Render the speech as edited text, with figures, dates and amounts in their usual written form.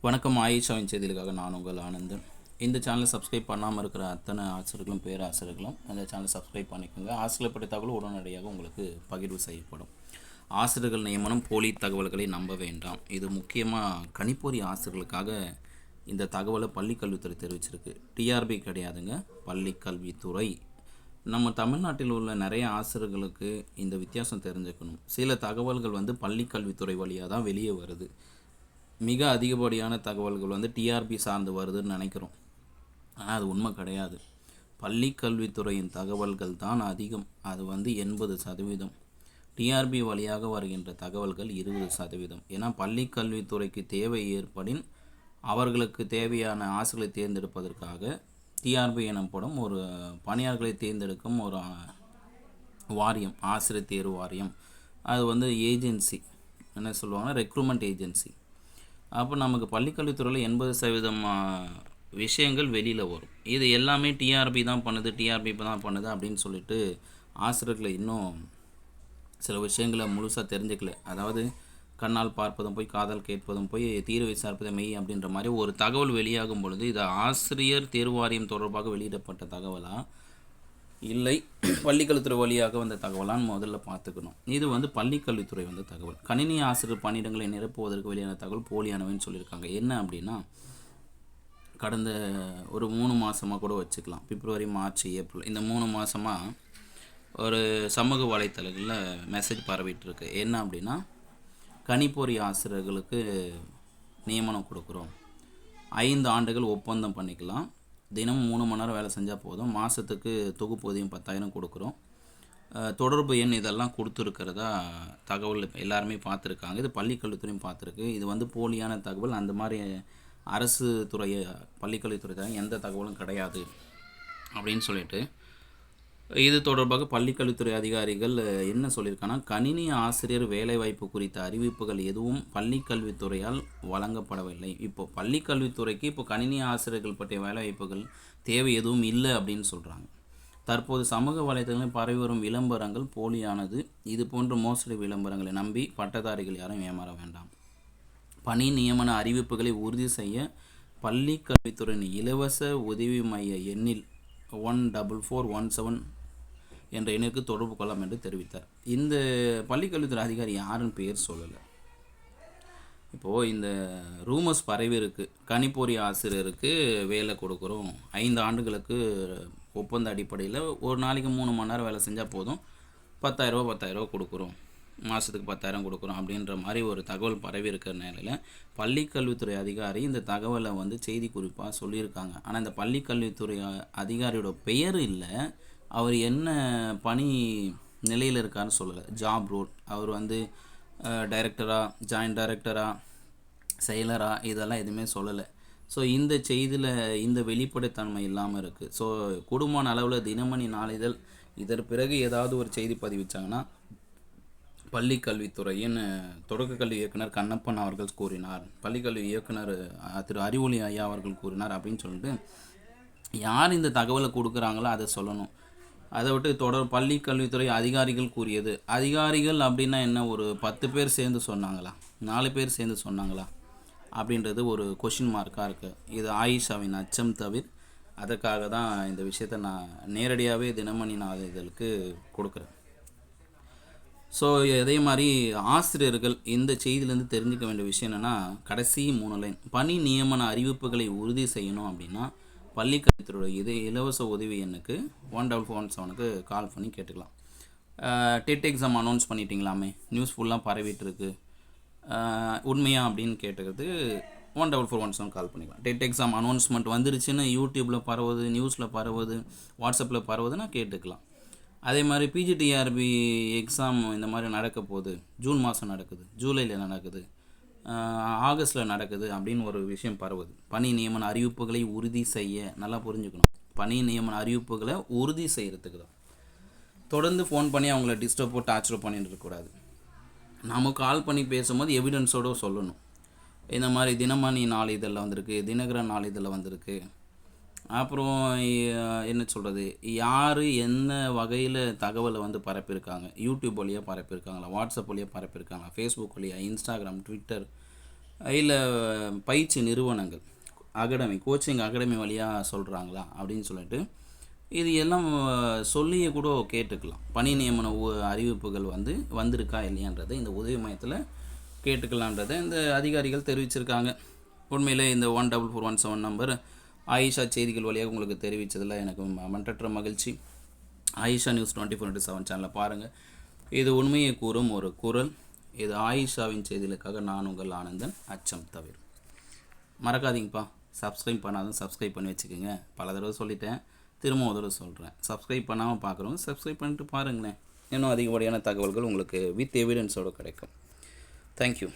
வணக்கம். ஆயிஷாவின் செய்திகளுக்காக நான் உங்கள் ஆனந்தன். இந்த சேனலை சப்ஸ்கிரைப் பண்ணாமல் இருக்கிற அத்தனை ஆசிரியர்களும் பேராசிரியர்களும் அந்த சேனலை சப்ஸ்கிரைப் பண்ணிக்கோங்க. ஆசிரியர் பற்றிய தகவல் உடனடியாக உங்களுக்கு பகிர்வு செய்யப்படும். ஆசிரியர்கள் நியமனம் போலி தகவல்களை நம்ப வேண்டாம். இது முக்கியமாக கணிப்பொறி ஆசிரியர்களுக்காக இந்த தகவலை பள்ளிக்கல்வித்துறை தெரிவிச்சிருக்கு. டிஆர்பி கிடையாதுங்க, பள்ளிக்கல்வித்துறை. நம்ம தமிழ்நாட்டில் உள்ள நிறைய ஆசிரியர்களுக்கு இந்த வித்தியாசம் தெரிஞ்சுக்கணும். சில தகவல்கள் பள்ளிக்கல்வித்துறை வழியாக தான் வெளியே வருது. மிக அதிகப்படியான தகவல்கள் டிஆர்பி சார்ந்து வருதுன்னு நினைக்கிறோம். ஆனால் அது உண்மை கிடையாது. பள்ளி கல்வித்துறையின் தகவல்கள் தான் அதிகம். அது 80%. டிஆர்பி வழியாக வருகின்ற தகவல்கள் 20%. ஏன்னா பள்ளி கல்வித்துறைக்கு தேவை ஏற்படின் அவர்களுக்கு தேவையான ஆசிரியர்களை தேர்ந்தெடுப்பதற்காக டிஆர்பி எனப்படும் ஒரு பணியாளர்களை தேர்ந்தெடுக்கும் ஒரு வாரியம், ஆசிரியர் தேர்வு வாரியம். அது ஏஜென்சி, என்ன சொல்லுவாங்கன்னா ரெக்ரூட்மெண்ட் ஏஜென்சி. அப்போ நமக்கு பள்ளிக்கல்வித்துறையில் 80% விஷயங்கள் வெளியில் வரும். இது எல்லாமே டிஆர்பி தான் பண்ணுது, டிஆர்பி தான் பண்ணுது அப்படின்னு சொல்லிட்டு ஆசிரியர்களை இன்னும் சில விஷயங்களை முழுசாக தெரிஞ்சுக்கல. அதாவது கண்ணால் பார்ப்பதும் போய், காதால் கேட்பதும் போய், தீர்வு விசாரிப்பது மெய் அப்படின்ற மாதிரி ஒரு தகவல் வெளியாகும் பொழுது இது ஆசிரியர் தேர்வு வாரியம் தொடர்பாக வெளியிடப்பட்ட தகவலாக இல்லை பள்ளிக்கல்வித்துறை வழியாக வந்த தகவலான்னு முதல்ல பார்த்துக்கணும். இது பள்ளிக்கல்வித்துறை தகவல். கணினி ஆசிரியர் பணியிடங்களை நிரப்புவதற்கு வெளியான தகவல் போலியானவன்னு சொல்லியிருக்காங்க. என்ன அப்படின்னா, கடந்த ஒரு 3 மாதமாக கூட வச்சுக்கலாம், பிப்ரவரி, மார்ச், ஏப்ரல், இந்த 3 மாதமாக ஒரு சமூக வலைத்தளங்களில் மெசேஜ் பரவிட்டுருக்கு. என்ன அப்படின்னா, கணிப்பொறி ஆசிரியர்களுக்கு நியமனம் கொடுக்குறோம், 5 ஆண்டுகள் ஒப்பந்தம் பண்ணிக்கலாம், தினமும் 3 மணி நேரம் வேலை செஞ்சால் போதும், மாதத்துக்கு தொகுப்பூதியம் 10,000 கொடுக்குறோம், தொடர்பு எண் இதெல்லாம் கொடுத்துருக்கிறதா தகவல் எல்லாருமே பார்த்துருக்காங்க. இது பள்ளிக்கல்வித்துறையும் பார்த்துருக்கு. இது போலியான தகவல். அந்த மாதிரி அரசு துறை பள்ளிக்கல்வித்துறை எந்த தகவலும் கிடையாது அப்படின்னு சொல்லிட்டு இது தொடர்பாக பள்ளிக்கல்வித்துறை அதிகாரிகள் என்ன சொல்லியிருக்காங்கன்னா, கணினி ஆசிரியர் வேலைவாய்ப்பு குறித்த அறிவிப்புகள் எதுவும் பள்ளிக்கல்வித்துறையால் வழங்கப்படவில்லை. இப்போது பள்ளிக்கல்வித்துறைக்கு கணினி ஆசிரியர்கள் பற்றிய வேலைவாய்ப்புகள் தேவை எதுவும் இல்லை அப்படின்னு சொல்கிறாங்க. தற்போது சமூக வலைதளங்களில் பரவி வரும் விளம்பரங்கள் போலியானது. இது போன்ற மோசடி விளம்பரங்களை நம்பி பட்டதாரிகள் யாரும் ஏமாற வேண்டாம். பணி நியமன அறிவிப்புகளை உறுதி செய்ய பள்ளிக்கல்வித்துறையின் இலவச உதவி மைய எண்ணில் 14417 என்ற எண்ணிற்கு தொடர்பு கொள்ளலாம் என்று தெரிவித்தார். இந்த பள்ளிக்கல்வித்துறை அதிகாரி யாருன்னு பேர் சொல்லலை. இப்போது இந்த ரூமர்ஸ் பரவி இருக்குது. கணிப்பொறி ஆசிரியருக்கு வேலை கொடுக்குறோம், 5 ஆண்டுகளுக்கு ஒப்பந்த அடிப்படையில் ஒரு நாளைக்கு 3 மணி நேரம் வேலை செஞ்சால் போதும், 10,000 கொடுக்குறோம், மாதத்துக்கு 10,000 கொடுக்குறோம் அப்படின்ற மாதிரி ஒரு தகவல் பரவி இருக்கிற நிலையில் பள்ளிக்கல்வித்துறை அதிகாரி இந்த தகவலை செய்தி குறிப்பாக சொல்லியிருக்காங்க. ஆனால் இந்த பள்ளிக்கல்வித்துறை அதிகாரியோட பெயர் இல்லை, அவர் என்ன பணி நிலையில் இருக்காருன்னு சொல்லலை. ஜாப் ரோல், அவர் டைரக்டராக, ஜாயின்ட் டைரக்டராக, செயலராக, இதெல்லாம் எதுவுமே சொல்லலை. ஸோ இந்த செய்தியில் இந்த வெளிப்படைத்தன்மை இல்லாமல் இருக்குது. ஸோ குடும்பமான அளவில் தினமணி நாளிதழ் இதற்கு பிறகு ஏதாவது ஒரு செய்தி பதிவிச்சாங்கன்னா, பள்ளிக்கல்வித்துறையின் தொடக்கக்கல்வி இயக்குனர் கண்ணப்பன் அவர்கள் கூறினார், பள்ளிக்கல்வி இயக்குனர் திரு அறிவொளி ஐயா அவர்கள் கூறினார் அப்படின்னு சொல்லிட்டு யார் இந்த தகவலை கொடுக்குறாங்களோ அதை சொல்லணும். அதை விட்டு பள்ளிக்கல்வித்துறை அதிகாரிகள் கூறியது, அதிகாரிகள் அப்படின்னா என்ன, ஒரு 10 பேர் சேர்ந்து சொன்னாங்களா, 4 பேர் சேர்ந்து சொன்னாங்களா அப்படின்றது ஒரு கொஷின் மார்க்காக இருக்குது. இது ஆயிஷாவின் அச்சம் தவிர. அதற்காக தான் இந்த விஷயத்தை நான் நேரடியாகவே தினமணி நாளிதழுக்கு கொடுக்குறேன். ஸோ அதே மாதிரி ஆசிரியர்கள் இந்த செய்தியிலேருந்து தெரிஞ்சுக்க வேண்டிய விஷயம் என்னென்னா, கடைசி 3 லைன், பணி நியமன அறிவிப்புகளை உறுதி செய்யணும் அப்படின்னா பள்ளிக்கல்வித்துறை இலவச உதவி எண்ணுக்கு 14417க்கு கால் பண்ணி கேட்டுக்கலாம். டெட் எக்ஸாம் அனௌன்ஸ் பண்ணிட்டீங்களாமே, நியூஸ் ஃபுல்லாக பரவிட்டுருக்கு, உண்மையா அப்படின்னு கேட்டுக்கிறது 14417 கால் பண்ணிக்கலாம். டெட் எக்ஸாம் அனௌன்ஸ்மெண்ட் வந்துருச்சுன்னு யூடியூப்பில் பரவுது, நியூஸில் பரவுது, வாட்ஸ்அப்பில் பரவுதுன்னா கேட்டுக்கலாம். அதே மாதிரி பிஜிடிஆர்பி எக்ஸாம் இந்த மாதிரி நடக்க போகுது, ஜூன் மாதம் நடக்குது, ஜூலையில் நடக்குது, ஆகஸ்ட்டில் நடக்குது அப்படின்னு ஒரு விஷயம் பரவுது. பணி நியமன அறிவிப்புகளை உறுதி செய்ய, நல்லா புரிஞ்சுக்கணும், பணி நியமன அறிவிப்புகளை உறுதி செய்கிறதுக்கு தான். தொடர்ந்து ஃபோன் பண்ணி அவங்கள டிஸ்டர்ப் போட்டு டார்ச்சர் பண்ணிட்டு இருக்கக்கூடாது. நம்ம கால் பண்ணி பேசும்போது எவிடன்ஸோடு சொல்லணும். இந்த மாதிரி தினமணி நாளிதழில் வந்திருக்கு, தினகரன் நாளிதழில் வந்திருக்கு, அப்புறம் என்ன சொல்கிறது, யார் என்ன வகையில் தகவலை பரப்பியிருக்காங்க, யூடியூப் வழியாக பரப்பியிருக்காங்களா, வாட்ஸ்அப் வழியாக பரப்பியிருக்காங்களா, ஃபேஸ்புக் வழியாக, இன்ஸ்டாகிராம், ட்விட்டர், இல்லை பயிற்சி நிறுவனங்கள் கோச்சிங் அகாடமி வழியாக சொல்கிறாங்களா அப்படின்னு சொல்லிட்டு இது எல்லாம் சொல்லியே கூட கேட்டுக்கலாம். பணி நியமன அறிவிப்புகள் வந்திருக்கா இல்லையான்றதை இந்த உதவி மையத்தில் கேட்டுக்கலான்றதை இந்த அதிகாரிகள் தெரிவிச்சிருக்காங்க. உண்மையிலே இந்த 144117 நம்பர் ஆயிஷா செய்திகள் வழியாக உங்களுக்கு தெரிவித்ததில் எனக்கு மன்றற்ற மகிழ்ச்சி. ஆயிஷா நியூஸ் 24/7 சேனலை பாருங்கள். இது உண்மையை கூறும் ஒரு குரல். இது ஆயிஷாவின் செய்திகளுக்காக நான் உங்கள் ஆனந்தன், அச்சம் தவிர. மறக்காதீங்கப்பா, சப்ஸ்கிரைப் பண்ணாதான் சப்ஸ்கிரைப் பண்ணி வச்சுக்கோங்க. பல தடவை சொல்லிட்டேன், திரும்ப ஒரு தடவை சொல்கிறேன். சப்ஸ்கிரைப் பண்ணாமல் பார்க்குறவங்க சப்ஸ்கிரைப் பண்ணிட்டு பாருங்களேன். இன்னும் அதிகப்படியான தகவல்கள் உங்களுக்கு வித் எவிடன்ஸோடு கிடைக்கும். தேங்க்யூ.